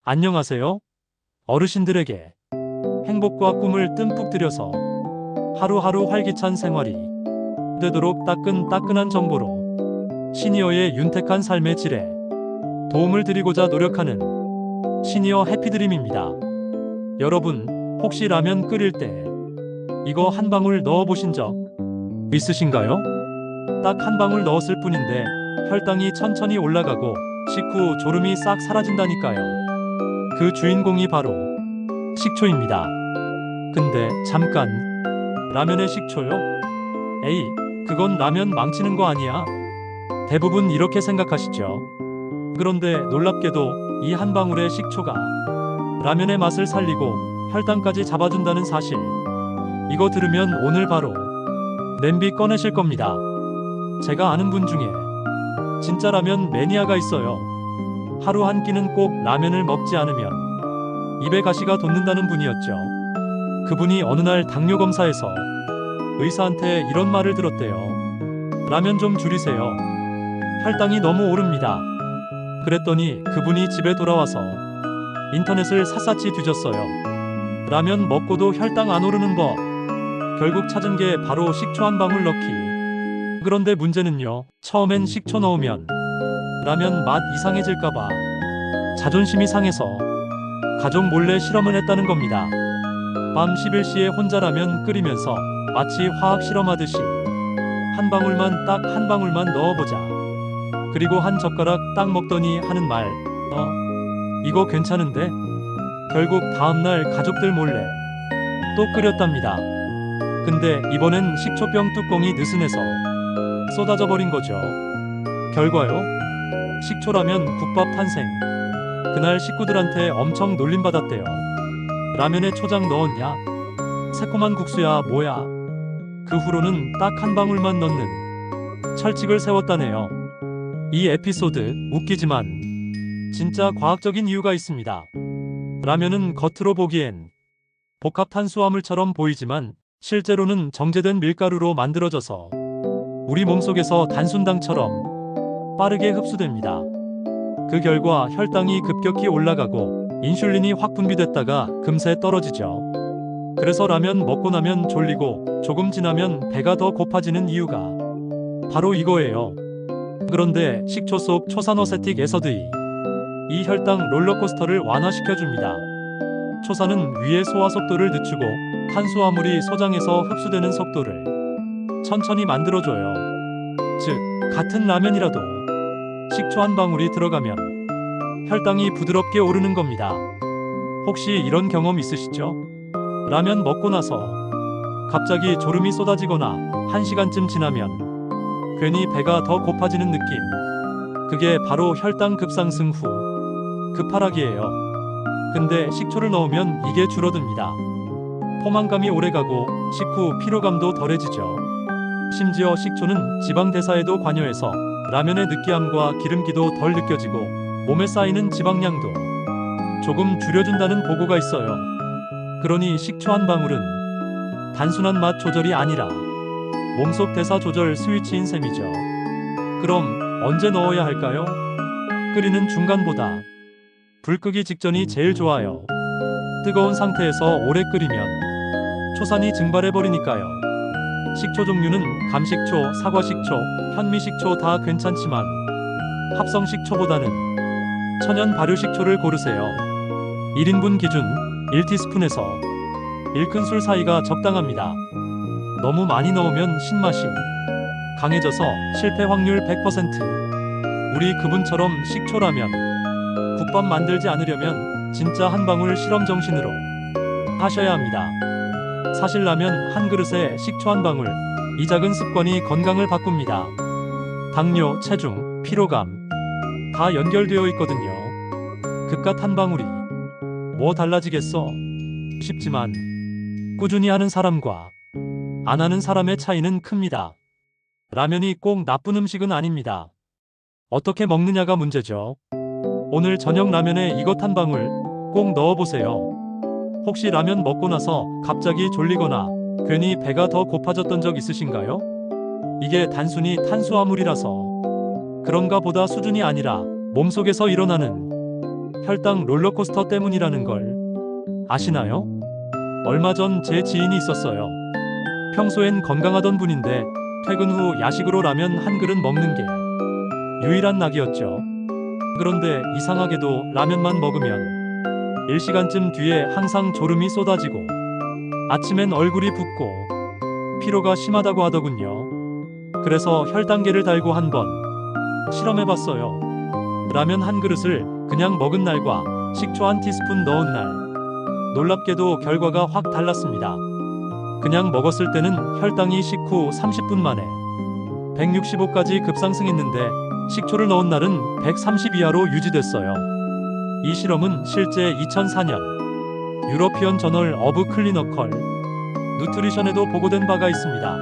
안녕하세요. 어르신들에게 행복과 꿈을 듬뿍 들여서 하루하루 활기찬 생활이 되도록 따끈따끈한 정보로 시니어의 윤택한 삶의 질에 도움을 드리고자 노력하는 시니어 해피드림입니다. 여러분, 혹시 라면 끓일 때 이거 한 방울 넣어 보신 적 있으신가요? 딱 한 방울 넣었을 뿐인데 혈당이 천천히 올라가고 식후 졸음이 싹 사라진다니까요. 그 주인공이 바로 식초입니다. 근데 잠깐, 라면에 식초요? 에이, 그건 라면 망치는 거 아니야? 대부분 이렇게 생각하시죠. 그런데 놀랍게도 이 한 방울의 식초가 라면의 맛을 살리고 혈당까지 잡아준다는 사실, 이거 들으면 오늘 바로 냄비 꺼내실 겁니다. 제가 아는 분 중에 진짜 라면 매니아가 있어요. 하루 한 끼는 꼭 라면을 먹지 않으면 입에 가시가 돋는다는 분이었죠. 그분이 어느 날 당뇨 검사에서 의사한테 이런 말을 들었대요. 라면 좀 줄이세요. 혈당이 너무 오릅니다. 그랬더니 그분이 집에 돌아와서 인터넷을 샅샅이 뒤졌어요. 라면 먹고도 혈당 안 오르는 법. 결국 찾은 게 바로 식초 한 방울 넣기. 그런데 문제는요, 처음엔 식초 넣으면 라면 맛 이상해질까봐 자존심이 상해서 가족 몰래 실험을 했다는 겁니다. 밤 11시에 혼자 라면 끓이면서 마치 화학 실험하듯이 한 방울만, 딱 한 방울만 넣어보자. 그리고 한 젓가락 딱 먹더니 하는 말, 이거 괜찮은데? 결국 다음날 가족들 몰래 또 끓였답니다. 근데 이번엔 식초병 뚜껑이 느슨해서 쏟아져 버린 거죠. 결과요? 식초라면 국밥 탄생. 그날 식구들한테 엄청 놀림받았대요. 라면에 초장 넣었냐? 새콤한 국수야 뭐야? 그 후로는 딱 한 방울만 넣는 철칙을 세웠다네요. 이 에피소드 웃기지만 진짜 과학적인 이유가 있습니다. 라면은 겉으로 보기엔 복합 탄수화물처럼 보이지만 실제로는 정제된 밀가루로 만들어져서 우리 몸속에서 단순당처럼 빠르게 흡수됩니다. 그 결과 혈당이 급격히 올라가고 인슐린이 확 분비됐다가 금세 떨어지죠. 그래서 라면 먹고 나면 졸리고 조금 지나면 배가 더 고파지는 이유가 바로 이거예요. 그런데 식초 속 초산화세틱 에서드이 이 혈당 롤러코스터를 완화시켜줍니다. 초산은 위의 소화 속도를 늦추고 탄수화물이 소장에서 흡수되는 속도를 천천히 만들어줘요. 즉, 같은 라면이라도 식초 한 방울이 들어가면 혈당이 부드럽게 오르는 겁니다. 혹시 이런 경험 있으시죠? 라면 먹고 나서 갑자기 졸음이 쏟아지거나 1시간쯤 지나면 괜히 배가 더 고파지는 느낌. 그게 바로 혈당 급상승 후 급하락이에요. 근데 식초를 넣으면 이게 줄어듭니다. 포만감이 오래가고 식후 피로감도 덜해지죠. 심지어 식초는 지방 대사에도 관여해서 라면의 느끼함과 기름기도 덜 느껴지고 몸에 쌓이는 지방량도 조금 줄여준다는 보고가 있어요. 그러니 식초 한 방울은 단순한 맛 조절이 아니라 몸속 대사 조절 스위치인 셈이죠. 그럼 언제 넣어야 할까요? 끓이는 중간보다 불 끄기 직전이 제일 좋아요. 뜨거운 상태에서 오래 끓이면 초산이 증발해버리니까요. 식초 종류는 감식초, 사과식초, 현미식초 다 괜찮지만 합성식초보다는 천연 발효식초를 고르세요. 1인분 기준 1티스푼에서 1큰술 사이가 적당합니다. 너무 많이 넣으면 신맛이 강해져서 실패 확률 100%. 우리 그분처럼 식초라면 국밥 만들지 않으려면 진짜 한 방울 실험 정신으로 하셔야 합니다. 사실 라면 한 그릇에 식초 한 방울, 이 작은 습관이 건강을 바꿉니다. 당뇨, 체중, 피로감 다 연결되어 있거든요. 그깟 한 방울이 뭐 달라지겠어? 쉽지만 꾸준히 하는 사람과 안 하는 사람의 차이는 큽니다. 라면이 꼭 나쁜 음식은 아닙니다. 어떻게 먹느냐가 문제죠. 오늘 저녁 라면에 이것 한 방울 꼭 넣어보세요. 혹시 라면 먹고 나서 갑자기 졸리거나 괜히 배가 더 고파졌던 적 있으신가요? 이게 단순히 탄수화물이라서 그런가 보다 수준이 아니라 몸속에서 일어나는 혈당 롤러코스터 때문이라는 걸 아시나요? 얼마 전 제 지인이 있었어요. 평소엔 건강하던 분인데 퇴근 후 야식으로 라면 한 그릇 먹는 게 유일한 낙이었죠. 그런데 이상하게도 라면만 먹으면 1시간쯤 뒤에 항상 졸음이 쏟아지고 아침엔 얼굴이 붓고 피로가 심하다고 하더군요. 그래서 혈당계를 달고 한번 실험해봤어요. 라면 한 그릇을 그냥 먹은 날과 식초 한 티스푼 넣은 날, 놀랍게도 결과가 확 달랐습니다. 그냥 먹었을 때는 혈당이 식후 30분 만에 165까지 급상승했는데 식초를 넣은 날은 130 이하로 유지됐어요. 이 실험은 실제 2004년 유러피언 저널 오브 클리니컬 누트리션에도 보고된 바가 있습니다.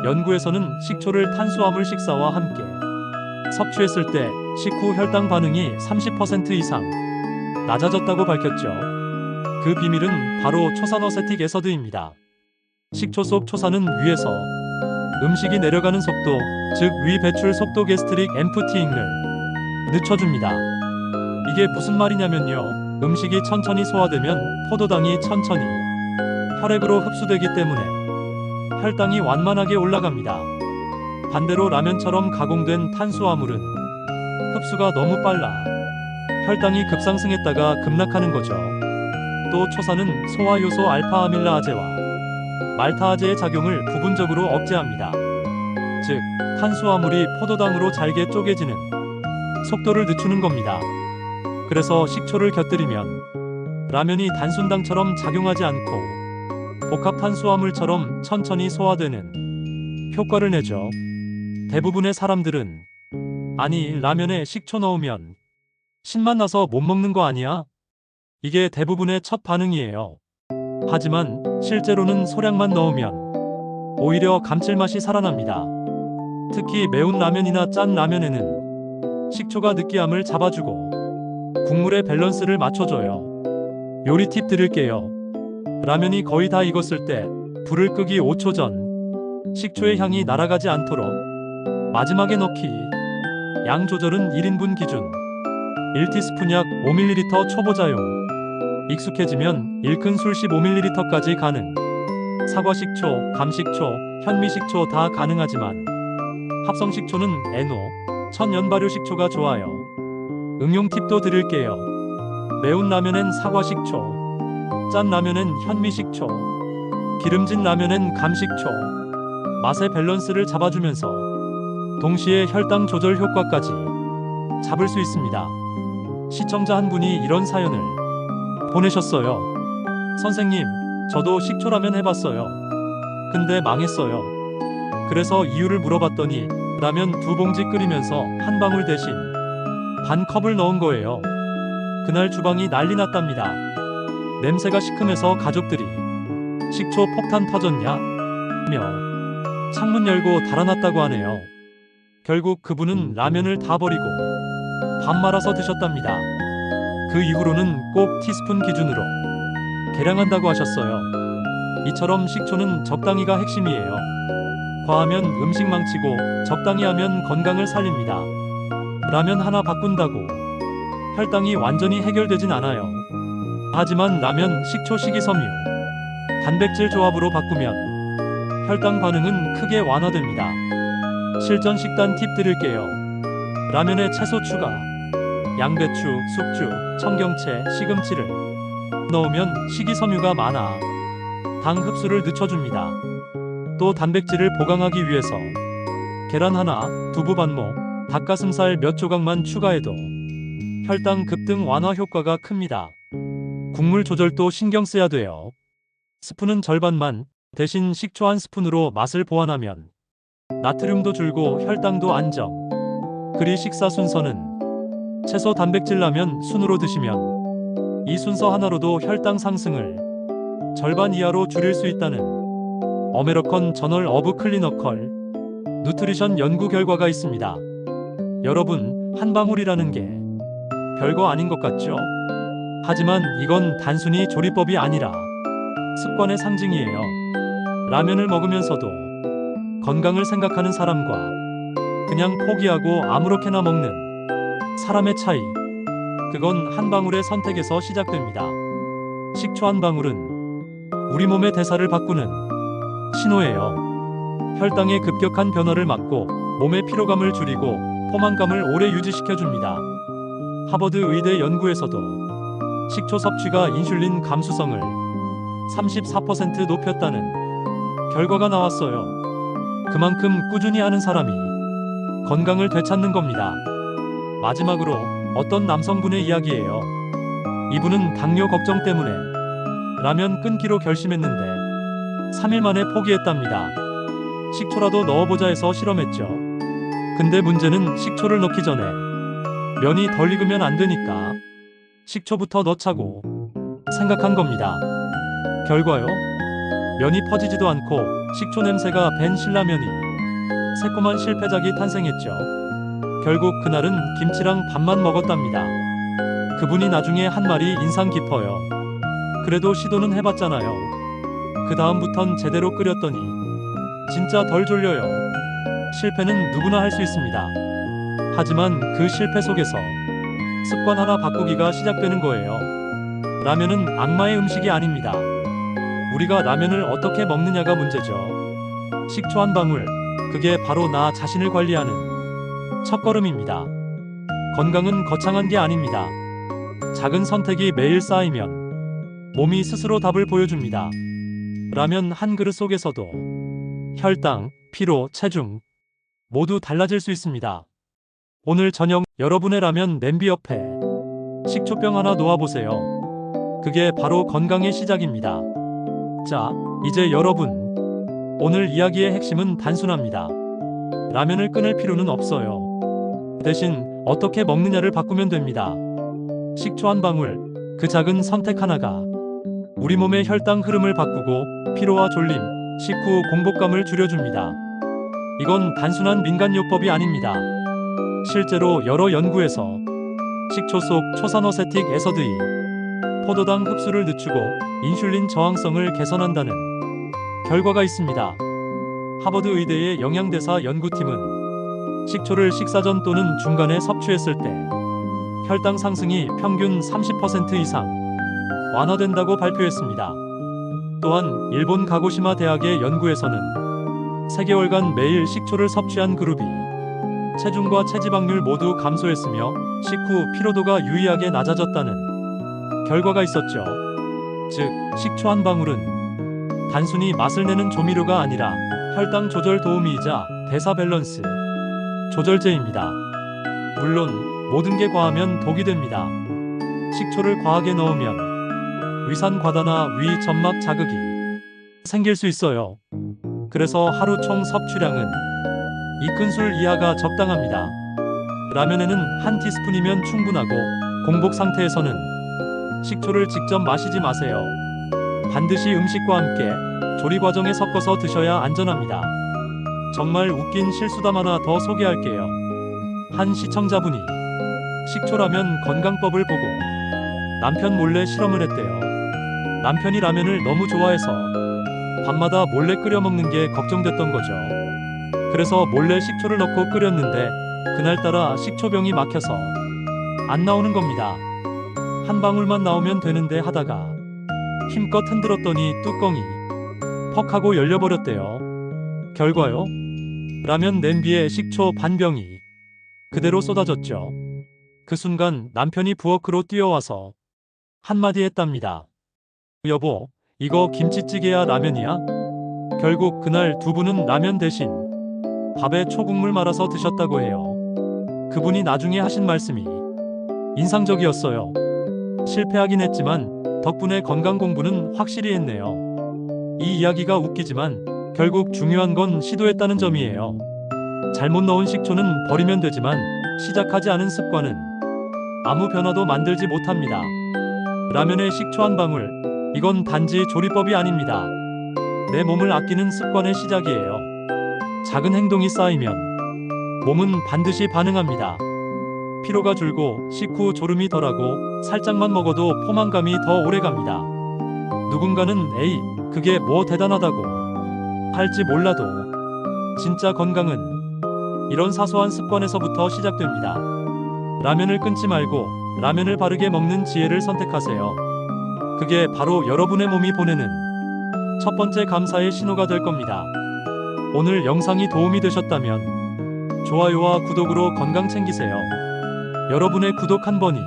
연구에서는 식초를 탄수화물 식사와 함께 섭취했을 때 식후 혈당 반응이 30% 이상 낮아졌다고 밝혔죠. 그 비밀은 바로 초산어세틱 에서드입니다. 식초 속 초산은 위에서 음식이 내려가는 속도, 즉 위 배출 속도 게스트릭 엠프티잉을 늦춰줍니다. 이게 무슨 말이냐면요. 음식이 천천히 소화되면 포도당이 천천히 혈액으로 흡수되기 때문에 혈당이 완만하게 올라갑니다. 반대로 라면처럼 가공된 탄수화물은 흡수가 너무 빨라 혈당이 급상승했다가 급락하는 거죠. 또 초산은 소화효소 알파아밀라아제와 말타아제의 작용을 부분적으로 억제합니다. 즉, 탄수화물이 포도당으로 잘게 쪼개지는 속도를 늦추는 겁니다. 그래서 식초를 곁들이면 라면이 단순당처럼 작용하지 않고 복합 탄수화물처럼 천천히 소화되는 효과를 내죠. 대부분의 사람들은 아니, 라면에 식초 넣으면 신맛 나서 못 먹는 거 아니야? 이게 대부분의 첫 반응이에요. 하지만 실제로는 소량만 넣으면 오히려 감칠맛이 살아납니다. 특히 매운 라면이나 짠 라면에는 식초가 느끼함을 잡아주고 국물의 밸런스를 맞춰줘요. 요리 팁 드릴게요. 라면이 거의 다 익었을 때 불을 끄기 5초 전 식초의 향이 날아가지 않도록 마지막에 넣기. 양 조절은 1인분 기준 1티스푼 약 5ml 초보자용. 익숙해지면 1큰술 15ml까지 가능. 사과식초, 감식초, 현미식초 다 가능하지만 합성식초는 에노, 천연발효식초가 좋아요. 응용 팁도 드릴게요. 매운 라면엔 사과식초, 짠 라면엔 현미식초, 기름진 라면엔 감식초. 맛의 밸런스를 잡아주면서 동시에 혈당 조절 효과까지 잡을 수 있습니다. 시청자 한 분이 이런 사연을 보내셨어요. 선생님, 저도 식초라면 해봤어요. 근데 망했어요. 그래서 이유를 물어봤더니 라면 2봉지 끓이면서 한 방울 대신 반 컵을 넣은 거예요. 그날 주방이 난리 났답니다. 냄새가 시큼해서 가족들이 식초 폭탄 터졌냐? 며 창문 열고 달아났다고 하네요. 결국 그분은 라면을 다 버리고 밥 말아서 드셨답니다. 그 이후로는 꼭 티스푼 기준으로 계량한다고 하셨어요. 이처럼 식초는 적당히가 핵심이에요. 과하면 음식 망치고 적당히 하면 건강을 살립니다. 라면 하나 바꾼다고 혈당이 완전히 해결되진 않아요. 하지만 라면, 식초, 식이섬유, 단백질 조합으로 바꾸면 혈당 반응은 크게 완화됩니다. 실전 식단 팁 드릴게요. 라면에 채소 추가. 양배추, 숙주, 청경채, 시금치를 넣으면 식이섬유가 많아 당 흡수를 늦춰줍니다. 또 단백질을 보강하기 위해서 계란 하나, 두부 반모, 닭가슴살 몇 조각만 추가해도 혈당 급등 완화 효과가 큽니다. 국물 조절도 신경 써야 돼요. 스프는 절반만, 대신 식초 한 스푼으로 맛을 보완하면 나트륨도 줄고 혈당도 안정. 그리 식사 순서는 채소 단백질 라면 순으로 드시면 이 순서 하나로도 혈당 상승을 절반 이하로 줄일 수 있다는 어메리컨 저널 오브 클리니컬 누트리션 연구 결과가 있습니다. 여러분, 한 방울이라는 게 별거 아닌 것 같죠? 하지만 이건 단순히 조리법이 아니라 습관의 상징이에요. 라면을 먹으면서도 건강을 생각하는 사람과 그냥 포기하고 아무렇게나 먹는 사람의 차이. 그건 한 방울의 선택에서 시작됩니다. 식초 한 방울은 우리 몸의 대사를 바꾸는 신호예요. 혈당의 급격한 변화를 막고 몸의 피로감을 줄이고 포만감을 오래 유지시켜줍니다. 하버드 의대 연구에서도 식초 섭취가 인슐린 감수성을 34% 높였다는 결과가 나왔어요. 그만큼 꾸준히 하는 사람이 건강을 되찾는 겁니다. 마지막으로 어떤 남성분의 이야기예요. 이분은 당뇨 걱정 때문에 라면 끊기로 결심했는데 3일 만에 포기했답니다. 식초라도 넣어보자 해서 실험했죠. 근데 문제는 식초를 넣기 전에 면이 덜 익으면 안 되니까 식초부터 넣자고 생각한 겁니다. 결과요? 면이 퍼지지도 않고 식초 냄새가 밴 신라면이 새콤한 실패작이 탄생했죠. 결국 그날은 김치랑 밥만 먹었답니다. 그분이 나중에 한 말이 인상 깊어요. 그래도 시도는 해봤잖아요. 그 다음부턴 제대로 끓였더니 진짜 덜 졸려요. 실패는 누구나 할 수 있습니다. 하지만 그 실패 속에서 습관 하나 바꾸기가 시작되는 거예요. 라면은 악마의 음식이 아닙니다. 우리가 라면을 어떻게 먹느냐가 문제죠. 식초 한 방울, 그게 바로 나 자신을 관리하는 첫걸음입니다. 건강은 거창한 게 아닙니다. 작은 선택이 매일 쌓이면 몸이 스스로 답을 보여줍니다. 라면 한 그릇 속에서도 혈당, 피로, 체중 모두 달라질 수 있습니다. 오늘 저녁 여러분의 라면 냄비 옆에 식초병 하나 놓아보세요. 그게 바로 건강의 시작입니다. 자, 이제 여러분, 오늘 이야기의 핵심은 단순합니다. 라면을 끊을 필요는 없어요. 대신 어떻게 먹느냐를 바꾸면 됩니다. 식초 한 방울, 그 작은 선택 하나가 우리 몸의 혈당 흐름을 바꾸고 피로와 졸림, 식후 공복감을 줄여줍니다. 이건 단순한 민간요법이 아닙니다. 실제로 여러 연구에서 식초 속 초산화세틱 에서드이 포도당 흡수를 늦추고 인슐린 저항성을 개선한다는 결과가 있습니다. 하버드 의대의 영양대사 연구팀은 식초를 식사 전 또는 중간에 섭취했을 때 혈당 상승이 평균 30% 이상 완화된다고 발표했습니다. 또한 일본 가고시마 대학의 연구에서는 3개월간 매일 식초를 섭취한 그룹이 체중과 체지방률 모두 감소했으며 식후 피로도가 유의하게 낮아졌다는 결과가 있었죠. 즉, 식초 한 방울은 단순히 맛을 내는 조미료가 아니라 혈당 조절 도우미이자 대사 밸런스 조절제입니다. 물론 모든 게 과하면 독이 됩니다. 식초를 과하게 넣으면 위산 과다나 위 점막 자극이 생길 수 있어요. 그래서 하루 총 섭취량은 2큰술 이하가 적당합니다. 라면에는 한 티스푼이면 충분하고 공복 상태에서는 식초를 직접 마시지 마세요. 반드시 음식과 함께 조리 과정에 섞어서 드셔야 안전합니다. 정말 웃긴 실수담 하나 더 소개할게요. 한 시청자분이 식초라면 건강법을 보고 남편 몰래 실험을 했대요. 남편이 라면을 너무 좋아해서 밤마다 몰래 끓여 먹는 게 걱정됐던 거죠. 그래서 몰래 식초를 넣고 끓였는데 그날따라 식초병이 막혀서 안 나오는 겁니다. 한 방울만 나오면 되는데 하다가 힘껏 흔들었더니 뚜껑이 퍽 하고 열려버렸대요. 결과요? 라면 냄비에 식초 반 병이 그대로 쏟아졌죠. 그 순간 남편이 부엌으로 뛰어와서 한마디 했답니다. 여보, 이거 김치찌개야 라면이야? 결국 그날 두 분은 라면 대신 밥에 초국물 말아서 드셨다고 해요. 그분이 나중에 하신 말씀이 인상적이었어요. 실패하긴 했지만 덕분에 건강 공부는 확실히 했네요. 이 이야기가 웃기지만 결국 중요한 건 시도했다는 점이에요. 잘못 넣은 식초는 버리면 되지만 시작하지 않은 습관은 아무 변화도 만들지 못합니다. 라면에 식초 한 방울, 이건 단지 조리법이 아닙니다. 내 몸을 아끼는 습관의 시작이에요. 작은 행동이 쌓이면 몸은 반드시 반응합니다. 피로가 줄고 식후 졸음이 덜하고 살짝만 먹어도 포만감이 더 오래갑니다. 누군가는 에이, 그게 뭐 대단하다고 할지 몰라도 진짜 건강은 이런 사소한 습관에서부터 시작됩니다. 라면을 끊지 말고 라면을 바르게 먹는 지혜를 선택하세요. 그게 바로 여러분의 몸이 보내는 첫 번째 감사의 신호가 될 겁니다. 오늘 영상이 도움이 되셨다면 좋아요와 구독으로 건강 챙기세요. 여러분의 구독 한 번이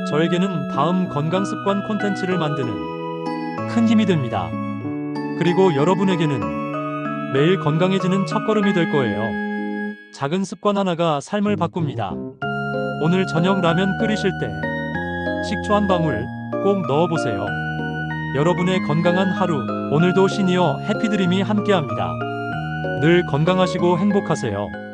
저에게는 다음 건강 습관 콘텐츠를 만드는 큰 힘이 됩니다. 그리고 여러분에게는 매일 건강해지는 첫걸음이 될 거예요. 작은 습관 하나가 삶을 바꿉니다. 오늘 저녁 라면 끓이실 때 식초 한 방울 꼭 넣어보세요. 여러분의 건강한 하루, 오늘도 시니어 해피드림이 함께합니다. 늘 건강하시고 행복하세요.